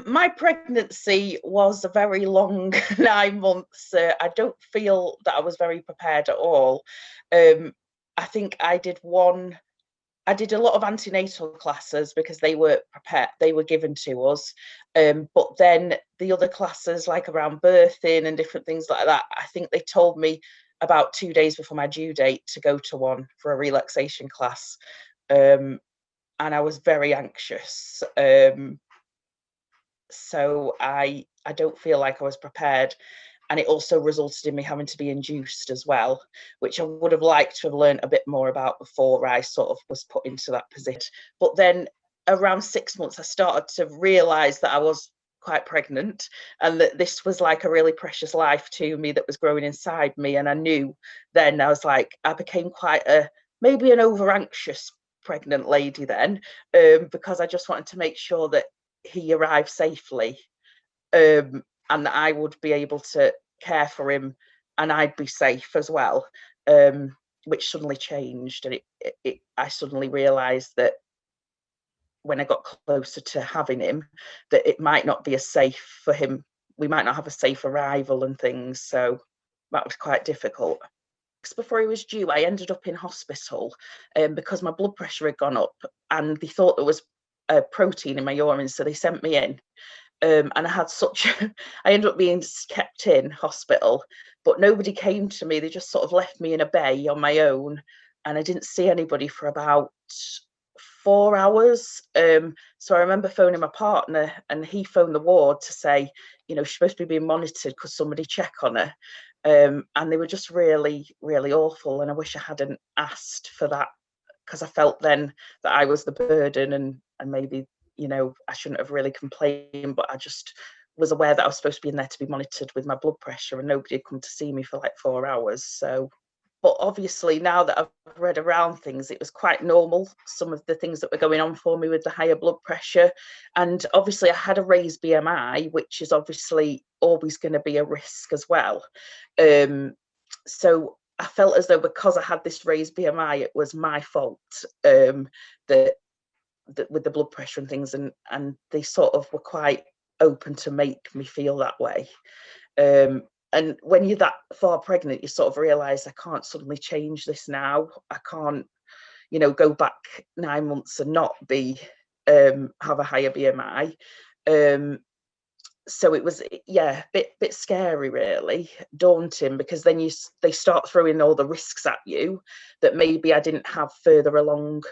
My pregnancy was a very long 9 months. I don't feel that I was very prepared at all. Um, I think I did a lot of antenatal classes because they were prepared, they were given to us. But then the other classes, like around birthing and different things like that, I think they told me about 2 days before my due date to go to one for a relaxation class. Um, and I was very anxious. So I don't feel like I was prepared, and it also resulted in me having to be induced as well, which I would have liked to have learned a bit more about before I sort of was put into that position. But then around 6 months I started to realize that I was quite pregnant and that this was like a really precious life to me that was growing inside me. And I knew then, I was like, I became quite a maybe an over anxious pregnant lady then, because I just wanted to make sure that he arrived safely, and that I would be able to care for him and I'd be safe as well, which suddenly changed. And I suddenly realised that when I got closer to having him, that it might not be as safe for him. We might not have a safe arrival and things. So that was quite difficult. Before he was due, I ended up in hospital, because my blood pressure had gone up and they thought there was a protein in my urine. So they sent me in. And I had I ended up being kept in hospital, but nobody came to me. They just sort of left me in a bay on my own, and I didn't see anybody for about 4 hours. So I remember phoning my partner, and he phoned the ward to say, she's supposed to be being monitored, could somebody check on her? And they were just really, really awful. And I wish I hadn't asked for that, because I felt then that I was the burden, and maybe I shouldn't have really complained, but I just was aware that I was supposed to be in there to be monitored with my blood pressure, and nobody had come to see me for like 4 hours. So, but obviously now that I've read around things, it was quite normal, some of the things that were going on for me with the higher blood pressure. And obviously I had a raised BMI, which is obviously always going to be a risk as well. So I felt as though because I had this raised BMI, it was my fault, that with the blood pressure and things, and they sort of were quite open to make me feel that way. And when you're that far pregnant, you sort of realize, I can't suddenly change this now. I can't, go back 9 months and not be have a higher BMI. So it was, yeah, bit scary, really daunting, because then they start throwing all the risks at you that maybe I didn't have further along,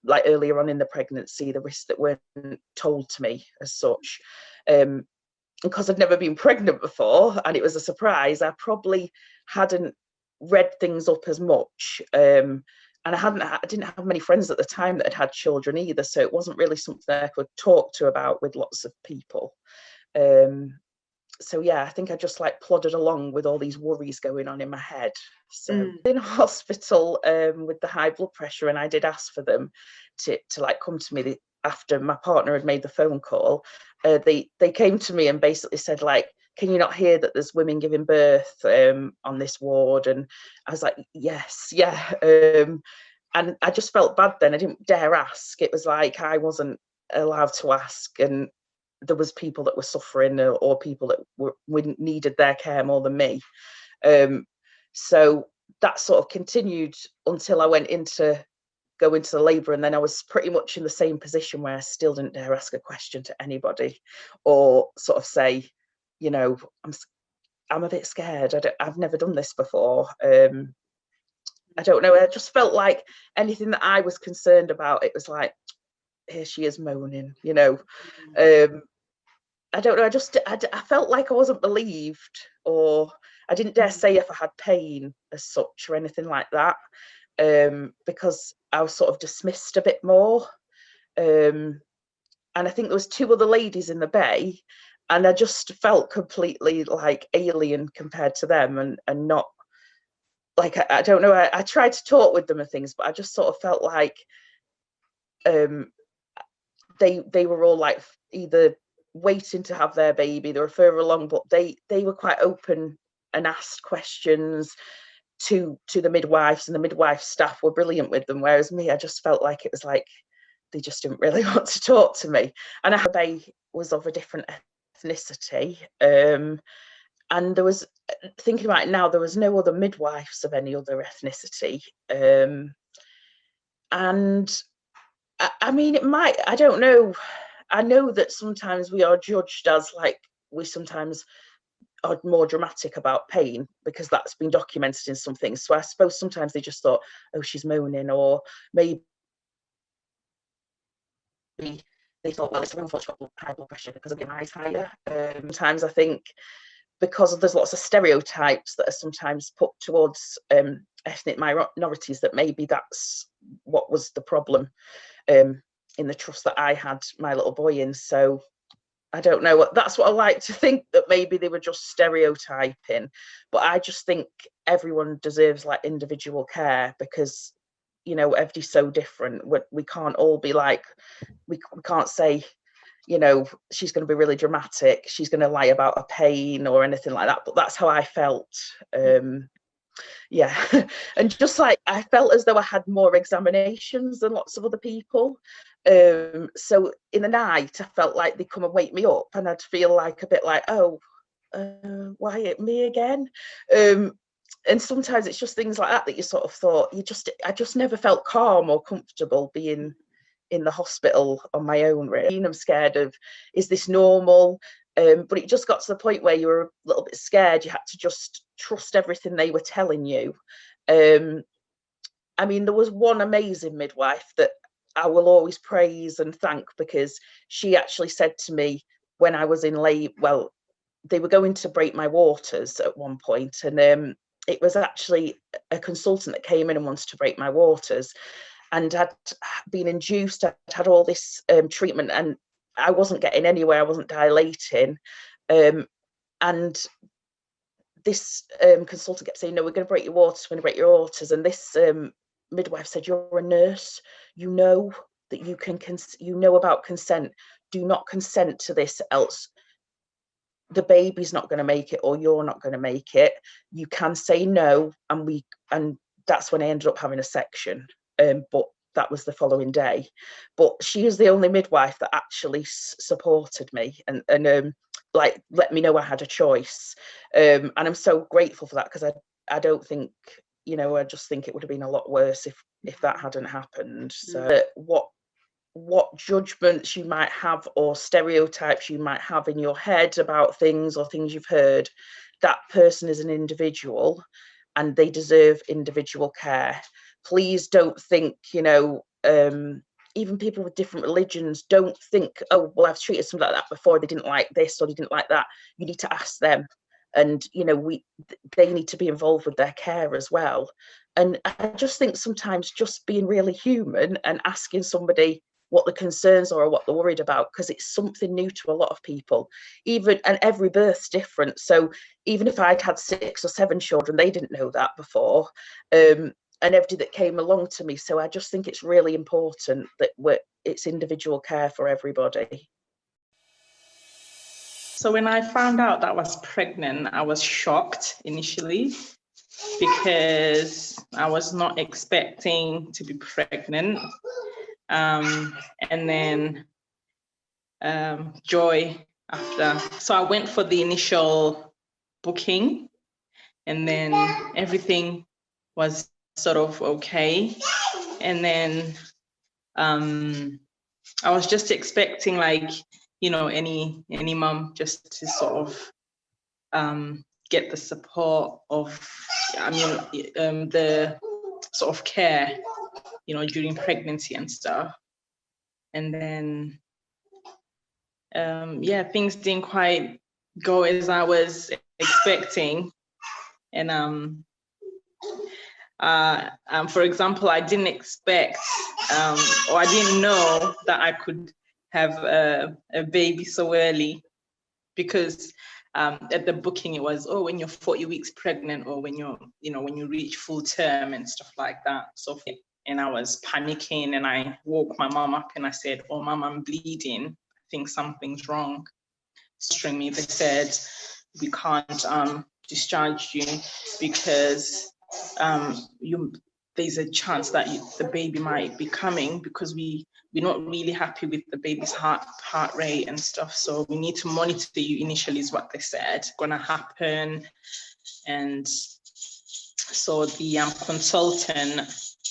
like earlier on in the pregnancy, the risks that weren't told to me as such. Because I'd never been pregnant before and it was a surprise, I probably hadn't read things up as much. And I didn't have many friends at the time that had had children either, so it wasn't really something I could talk to about with lots of people. So yeah, I think I just like plodded along with all these worries going on in my head. So in hospital, with the high blood pressure, and I did ask for them to like come to me after my partner had made the phone call. They came to me and basically said, like, can you not hear that there's women giving birth on this ward? And I was like, yes, yeah. And I just felt bad then. I didn't dare ask. It was like I wasn't allowed to ask, and there was people that were suffering, or people that needed their care more than me. So that sort of continued until I went go into the labour, and then I was pretty much in the same position where I still didn't dare ask a question to anybody, or sort of say, I'm a bit scared. I've never done this before. I don't know. I just felt like anything that I was concerned about, it was like, here she is moaning, I don't know. I felt like I wasn't believed, or I didn't dare say if I had pain as such or anything like that, because I was sort of dismissed a bit more. And I think there was two other ladies in the bay, and I just felt completely like alien compared to them, and not like, I don't know. I tried to talk with them and things, but I just sort of felt like they were all like either waiting to have their baby, they were further along, but they were quite open and asked questions to the midwives, and the midwife staff were brilliant with them, whereas me, I just felt like it was like they just didn't really want to talk to me. And I had a bay was of a different ethnicity. And there was, thinking about it now, there was no other midwives of any other ethnicity. And I mean, it might, I don't know. I know that sometimes we are judged as like, we sometimes are more dramatic about pain because that's been documented in some things. So I suppose sometimes they just thought, oh, she's moaning, or maybe they thought, well, it's a woman who's got high blood pressure because of your eyes higher. Sometimes I think because there's lots of stereotypes that are sometimes put towards ethnic minorities, that maybe that's what was the problem in the trust that I had my little boy in. So I don't know, that's what I like to think, that maybe they were just stereotyping, but I just think everyone deserves like individual care, because you know, everybody's so different. We can't all be like, we can't say, you know, she's going to be really dramatic, she's going to lie about her pain or anything like that. But that's how I felt. Yeah. And just like, I felt as though I had more examinations than lots of other people. So in the night, I felt like they'd come and wake me up, and I'd feel like a bit like, oh, why me again? And sometimes it's just things like that you sort of thought, I just never felt calm or comfortable being in the hospital on my own, really. I'm scared of, is this normal? But it just got to the point where you were a little bit scared. You had to just trust everything they were telling you. I mean, there was one amazing midwife that I will always praise and thank, because she actually said to me when I was in labor, well, they were going to break my waters at one point, and it was actually a consultant that came in and wanted to break my waters, and I'd been induced, I'd had all this treatment, and I wasn't getting anywhere, I wasn't dilating. And this consultant kept saying, no, we're going to break your waters, we're going to break your waters. And this midwife said, you're a nurse, you know that you can, you know about consent. Do not consent to this, else the baby's not going to make it, or you're not going to make it. You can say no. And that's when I ended up having a section. But that was the following day. But she is the only midwife that actually supported me and like let me know I had a choice. And I'm so grateful for that, because I don't think, you know, I just think it would have been a lot worse if that hadn't happened. So what judgments you might have or stereotypes you might have in your head about things or things you've heard, that person is an individual and they deserve individual care. Please don't think, you know, even people with different religions, don't think, oh, well, I've treated something like that before, they didn't like this or they didn't like that. You need to ask them. And, you know, they need to be involved with their care as well. And I just think sometimes just being really human and asking somebody what the concerns are or what they're worried about, because it's something new to a lot of people, and every birth's different. So even if I'd had 6 or 7 children, they didn't know that before. And everybody that came along to me. So I just think it's really important that it's individual care for everybody. So when I found out that I was pregnant, I was shocked initially, because I was not expecting to be pregnant. And then joy after. So I went for the initial booking, and then everything was sort of okay. And then I was just expecting, like, you know, any mom just to sort of get the support of, I mean, the sort of care, you know, during pregnancy and stuff. And then, yeah, things didn't quite go as I was expecting. And for example, I didn't expect, or I didn't know that I could have a baby so early, because at the booking it was, oh, when you're 40 weeks pregnant, or when you're, you know, when you reach full term and stuff like that. So, and I was panicking, and I woke my mom up and I said, oh, Mom, I'm bleeding. I think something's wrong. String me, they said, we can't discharge you because there's a chance that the baby might be coming, because we're not really happy with the baby's heart rate and stuff. So we need to monitor you initially, is what they said, gonna happen. And so the consultant,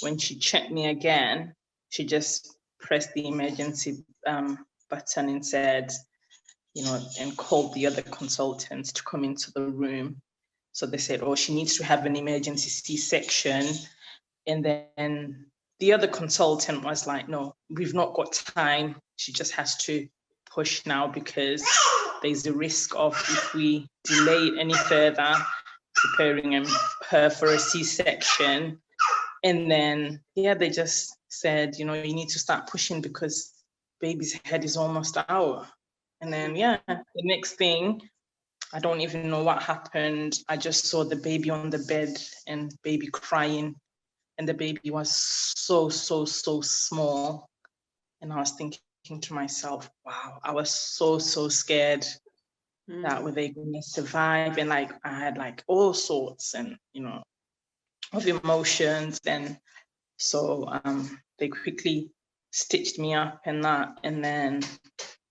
when she checked me again, she just pressed the emergency button and said, and called the other consultants to come into the room. So they said, oh, she needs to have an emergency C-section. And then the other consultant was like, no, we've not got time. She just has to push now, because there's a risk of, if we delay it any further, preparing her for a C-section. And then, they just said, you need to start pushing because baby's head is almost out. And then, the next thing, I don't even know what happened. I just saw the baby on the bed and baby crying. And the baby was so, so, so small. And I was thinking to myself, wow, I was so, so scared that were they going to survive? And like, I had like all sorts and, of emotions. And so they quickly stitched me up and that. And then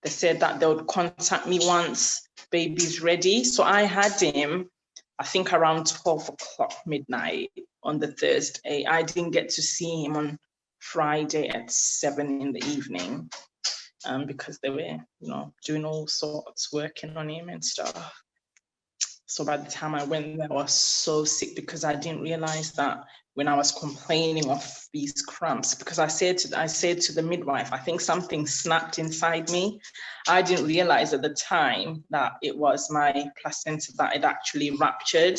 they said that they would contact me once baby's ready. So I had him, I think around 12 o'clock midnight on the Thursday. I didn't get to see him on Friday at 7 in the evening because they were, doing all sorts, working on him and stuff. So by the time I went there, I was so sick because I didn't realize that when I was complaining of these cramps, because I said to the midwife, I think something snapped inside me. I didn't realize at the time that it was my placenta that had actually ruptured.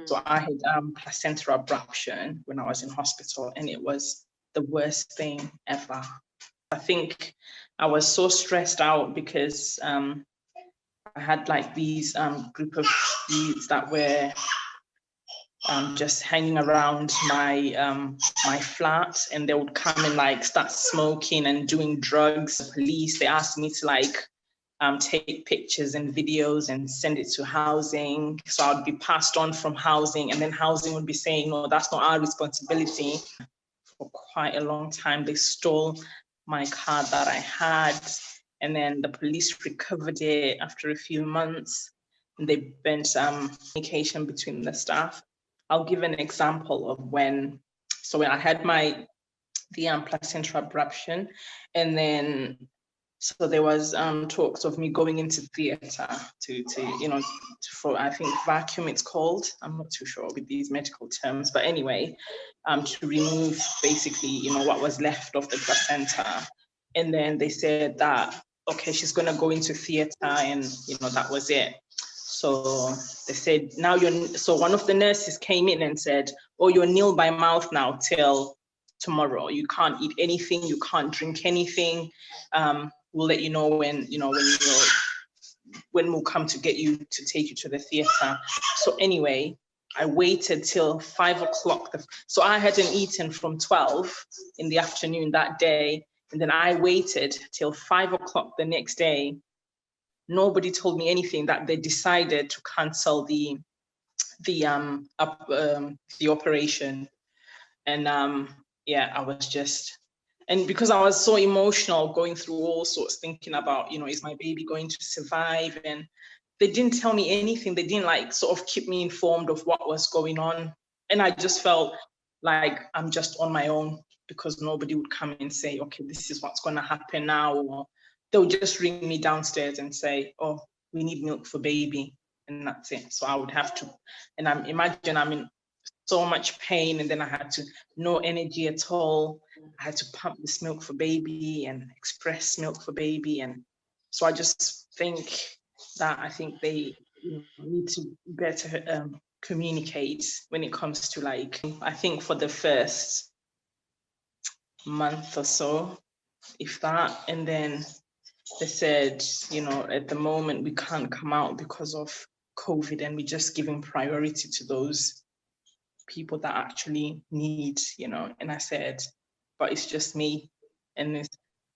So I had placenta abruption when I was in hospital, and it was the worst thing ever. I think I was so stressed out because I had like these group of youths that were just hanging around my my flat, and they would come and like start smoking and doing drugs. The police, they asked me to like take pictures and videos and send it to housing. So I'd be passed on from housing, and then housing would be saying, no, that's not our responsibility. For quite a long time, they stole my card that I had, and then the police recovered it after a few months, and they bent communication between the staff. I'll give an example of when I had the placenta abruption, and then so there was talks of me going into theatre for, I think, vacuum it's called. I'm not too sure with these medical terms, but anyway, to remove basically, what was left of the placenta. And then they said that, okay, she's gonna go into theatre, and that was it. So they said, now so one of the nurses came in and said, oh, you're nil by mouth now till tomorrow. You can't eat anything, you can't drink anything. We'll let you know when we'll come to get you, to take you to the theatre. So anyway, I waited till 5 o'clock. So I hadn't eaten from 12 in the afternoon that day. And then I waited till 5 o'clock the next day. Nobody told me anything, that they decided to cancel the operation. And I was just, and because I was so emotional, going through all sorts, thinking about, is my baby going to survive? And they didn't tell me anything. They didn't like sort of keep me informed of what was going on. And I just felt like I'm just on my own, because nobody would come and say, okay, this is what's going to happen now. Or they'll just ring me downstairs and say, oh, we need milk for baby. And that's it. So I would have to, and I'm in so much pain, and then I had to, no energy at all. I had to pump this milk for baby and express milk for baby. And so I just think that they need to better communicate when it comes to, like, I think for the first month or so, if that. And then they said, at the moment we can't come out because of COVID, and we're just giving priority to those people that actually need, and I said, but it's just me, and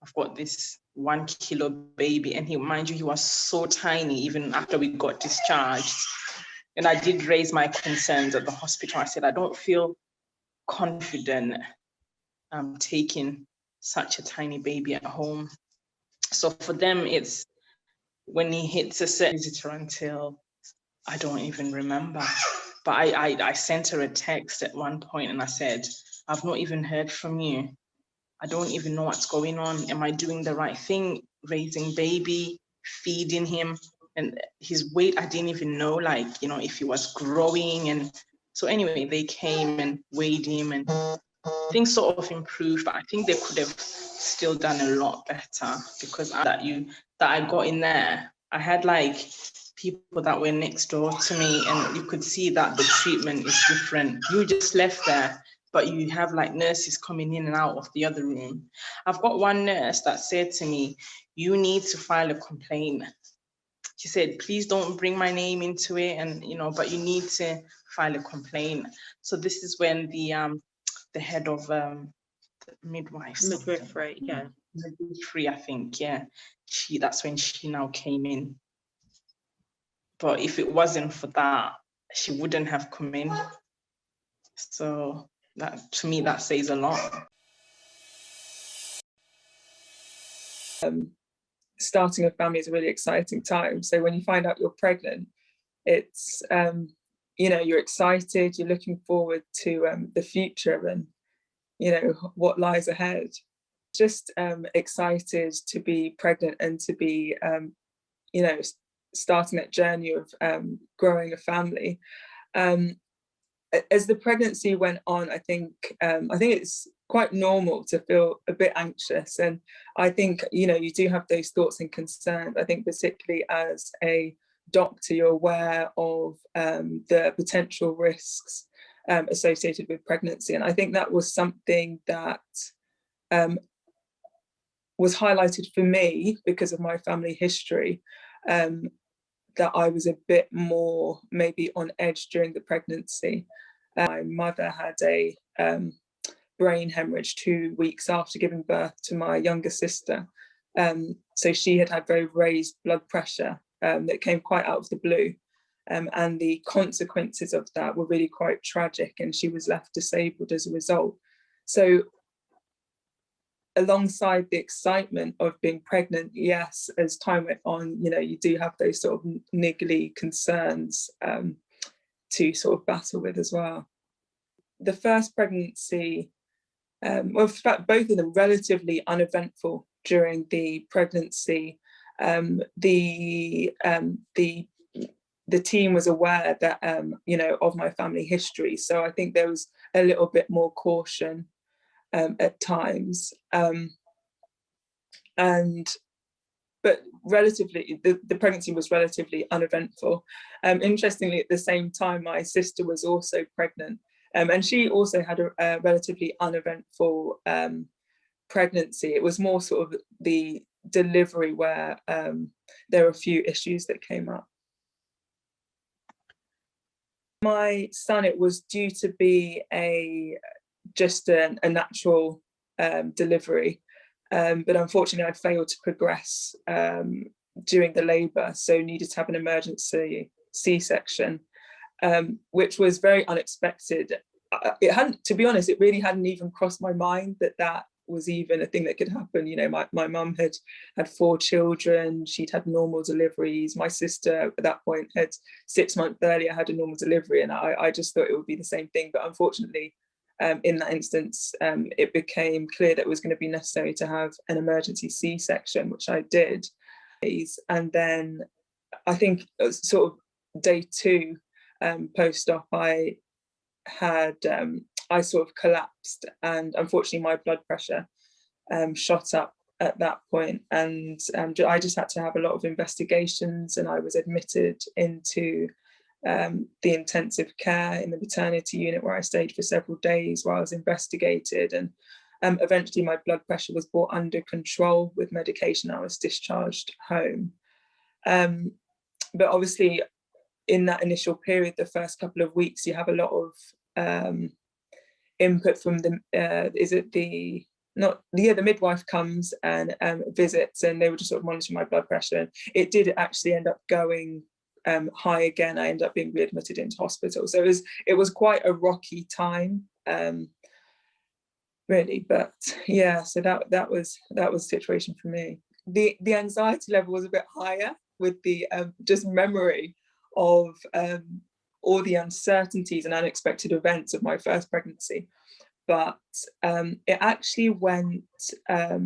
I've got this 1 kilo baby, and he was so tiny even after we got discharged. And I did raise my concerns at the hospital. I said, I don't feel confident taking such a tiny baby at home. So for them, it's when he hits a certain visitor until I don't even remember. But I sent her a text at one point and I said, I've not even heard from you. I don't even know what's going on. Am I doing the right thing? Raising baby, feeding him, and his weight, I didn't even know, like, you know, if he was growing. And so anyway, they came and weighed him and things sort of improved, but I think they could have still done a lot better, because that I got in there, I had like people that were next door to me, and you could see that the treatment is different. You just left there, but you have like nurses coming in and out of the other room. I've got one nurse that said to me, you need to file a complaint. She said, please don't bring my name into it, and you know, but you need to file a complaint. So this is when the head of midwifery, yeah, midwifery, I think, yeah, that's when she now came in. But if it wasn't for that, she wouldn't have come in. So that, to me, that says a lot. Starting a family is a really exciting time. So when you find out you're pregnant, it's you know, you're excited, you're looking forward to the future and, you know, what lies ahead. Just excited to be pregnant and to be you know, starting that journey of growing a family. As the pregnancy went on, I think it's quite normal to feel a bit anxious, and I think, you know, you do have those thoughts and concerns. I think particularly as a doctor, you're aware of the potential risks associated with pregnancy, and I think that was something that was highlighted for me because of my family history, that I was a bit more maybe on edge during the pregnancy. My mother had a brain hemorrhage 2 weeks after giving birth to my younger sister. So she had very raised blood pressure that came quite out of the blue. And the consequences of that were really quite tragic, and she was left disabled as a result. So alongside the excitement of being pregnant, yes, as time went on, you know, you do have those sort of niggly concerns to sort of battle with as well. The first pregnancy, well, in fact, both of them relatively uneventful during the pregnancy. The team was aware that, you know, of my family history. So I think there was a little bit more caution at times, but relatively, the pregnancy was relatively uneventful. Interestingly, at the same time, my sister was also pregnant, and she also had a relatively uneventful pregnancy. It was more sort of the delivery where there were a few issues that came up. My son, it was due to be just a natural delivery, but unfortunately I failed to progress during the labour, so needed to have an emergency C-section, which was very unexpected. It hadn't, to be honest, it really hadn't even crossed my mind that was even a thing that could happen. You know, my mum had 4 children, she'd had normal deliveries. My sister at that point had 6 months earlier had a normal delivery, and I just thought it would be the same thing. But unfortunately, in that instance, it became clear that it was going to be necessary to have an emergency C-section, which I did. And then I think it was sort of day 2 post-op, I sort of collapsed, and unfortunately my blood pressure shot up at that point, and I just had to have a lot of investigations, and I was admitted into the intensive care in the maternity unit, where I stayed for several days while I was investigated, and eventually my blood pressure was brought under control with medication. I was discharged home, but obviously in that initial period, the first couple of weeks, you have a lot of input from the the midwife comes and visits, and they were just sort of monitoring my blood pressure, and it did actually end up going high again. I ended up being readmitted into hospital, so it was quite a rocky time really. But yeah, so that was the situation for me. The anxiety level was a bit higher with the just memory of all the uncertainties and unexpected events of my first pregnancy. But it actually went, I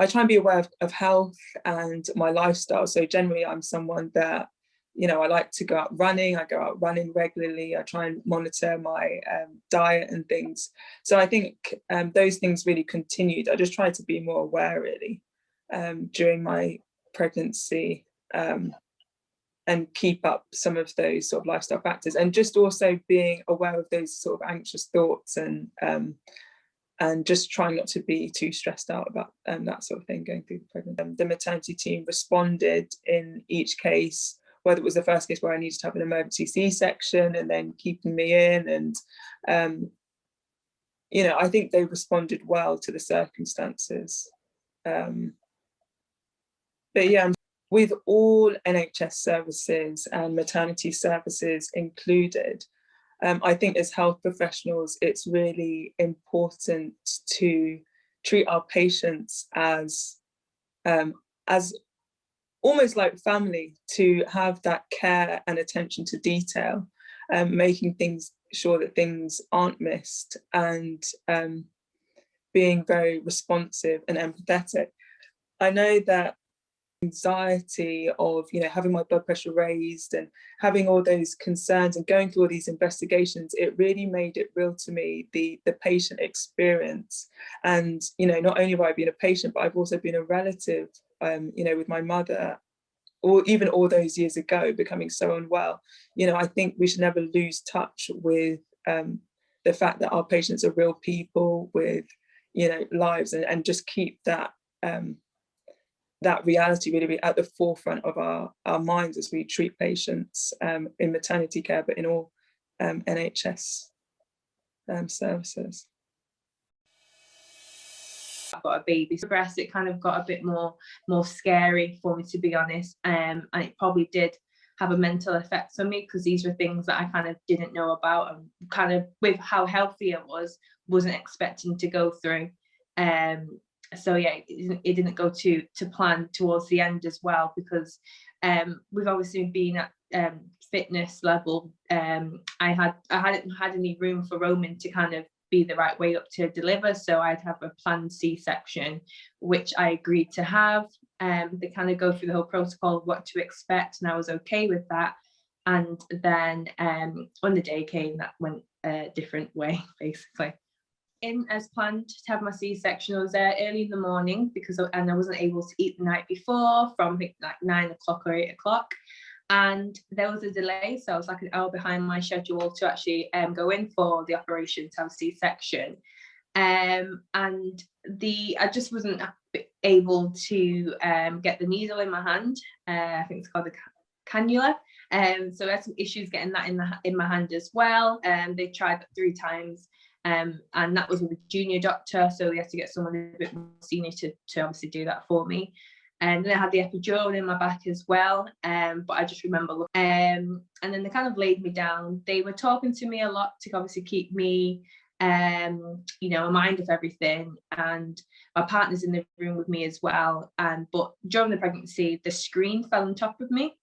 try and be aware of health and my lifestyle. So generally I'm someone that, you know, I like to go out running. I go out running regularly. I try and monitor my diet and things. So I think those things really continued. I just tried to be more aware really during my pregnancy and keep up some of those sort of lifestyle factors, and just also being aware of those sort of anxious thoughts and just trying not to be too stressed out about that sort of thing going through the pregnancy. The maternity team responded in each case, whether it was the first case where I needed to have an emergency C-section and then keeping me in, and you know, I think they responded well to the circumstances. But yeah, with all NHS services and maternity services included, I think as health professionals, it's really important to treat our patients as almost like family, to have that care and attention to detail, making sure that things aren't missed, and being very responsive and empathetic. I know that anxiety of, you know, having my blood pressure raised and having all those concerns and going through all these investigations, it really made it real to me, the patient experience. And, you know, not only have I been a patient, but I've also been a relative, you know, with my mother, or even all those years ago, becoming so unwell. You know, I think we should never lose touch with the fact that our patients are real people with, you know, lives, and just keep that that reality really at the forefront of our minds as we treat patients in maternity care, but in all NHS services. I've got a baby, so breast, it kind of got a bit more scary for me, to be honest, and it probably did have a mental effect on me, because these were things that I kind of didn't know about, and kind of with how healthy I wasn't expecting to go through. So yeah, it didn't go to plan towards the end as well, because we've obviously been at fitness level. I hadn't had any room for Roman to kind of be the right way up to deliver, so I'd have a planned C-section, which I agreed to have. They kind of go through the whole protocol of what to expect, and I was okay with that. And then when the day came, that went a different way, basically. In as planned to have my C-section. I was there early in the morning and I wasn't able to eat the night before, from I think like 9 o'clock or 8 o'clock, and there was a delay, so I was like an hour behind my schedule to actually go in for the operation to have a C-section. And I just wasn't able to get the needle in my hand. I think it's called a cannula. So I had some issues getting that in my hand as well. They tried 3 times. And that was with a junior doctor, so we had to get someone a bit more senior to obviously do that for me. And then I had the epidural in my back as well, but I just remember and then they kind of laid me down. They were talking to me a lot to obviously keep me you know, in mind of everything, and my partner's in the room with me as well. But during the pregnancy, the screen fell on top of me.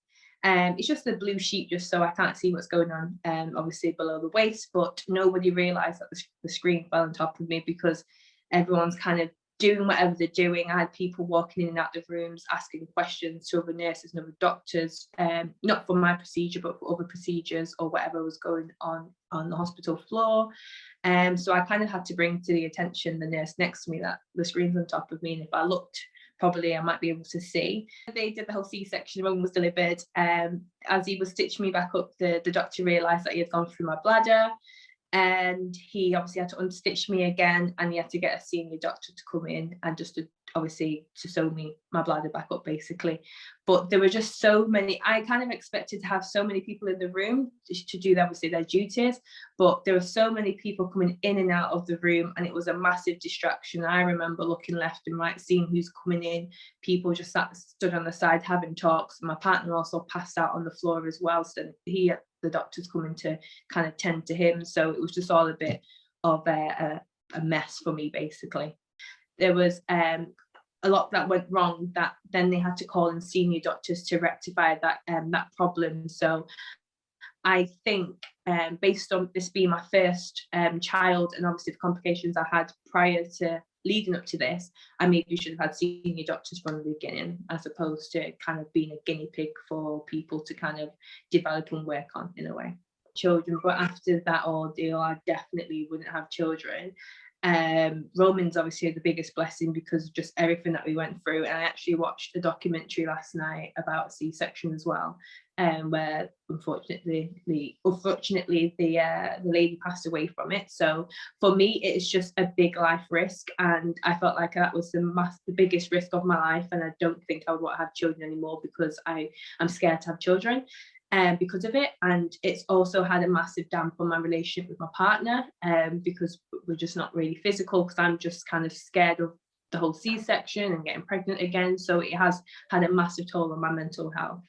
It's just a blue sheet, just so I can't see what's going on, obviously below the waist, but nobody realised that the screen fell on top of me, because everyone's kind of doing whatever they're doing. I had people walking in and out of rooms asking questions to other nurses and other doctors, not for my procedure, but for other procedures or whatever was going on the hospital floor. So I kind of had to bring to the attention the nurse next to me that the screen's on top of me, and if I looked properly I might be able to see. They did the whole C-section, Roman was delivered. As he was stitching me back up, the doctor realised that he had gone through my bladder, and he obviously had to unstitch me again, and he had to get a senior doctor to come in and just to obviously to sew me my bladder back up basically. But there were just so many, I kind of expected to have so many people in the room to do obviously their duties, but there were so many people coming in and out of the room, and it was a massive distraction. I remember looking left and right, seeing who's coming in. People just stood on the side having talks. My partner also passed out on the floor as well, so he had the doctors coming to kind of tend to him. So it was just all a bit of a mess for me basically. There was a lot that went wrong, that then they had to call in senior doctors to rectify that problem. So I think based on this being my first child, and obviously the complications I had prior to leading up to this, I maybe should have had senior doctors from the beginning, as opposed to kind of being a guinea pig for people to kind of develop and work on in a way. Children, but after that ordeal, I definitely wouldn't have children. Roman's obviously the biggest blessing because of just everything that we went through. And I actually watched a documentary last night about C-section as well, where unfortunately the lady passed away from it. So for me, it's just a big life risk, and I felt like that was the biggest risk of my life, and I don't think I would want to have children anymore because I'm scared to have children. Because of it, and it's also had a massive damp on my relationship with my partner, because we're just not really physical, because I'm just kind of scared of the whole C-section and getting pregnant again. So it has had a massive toll on my mental health.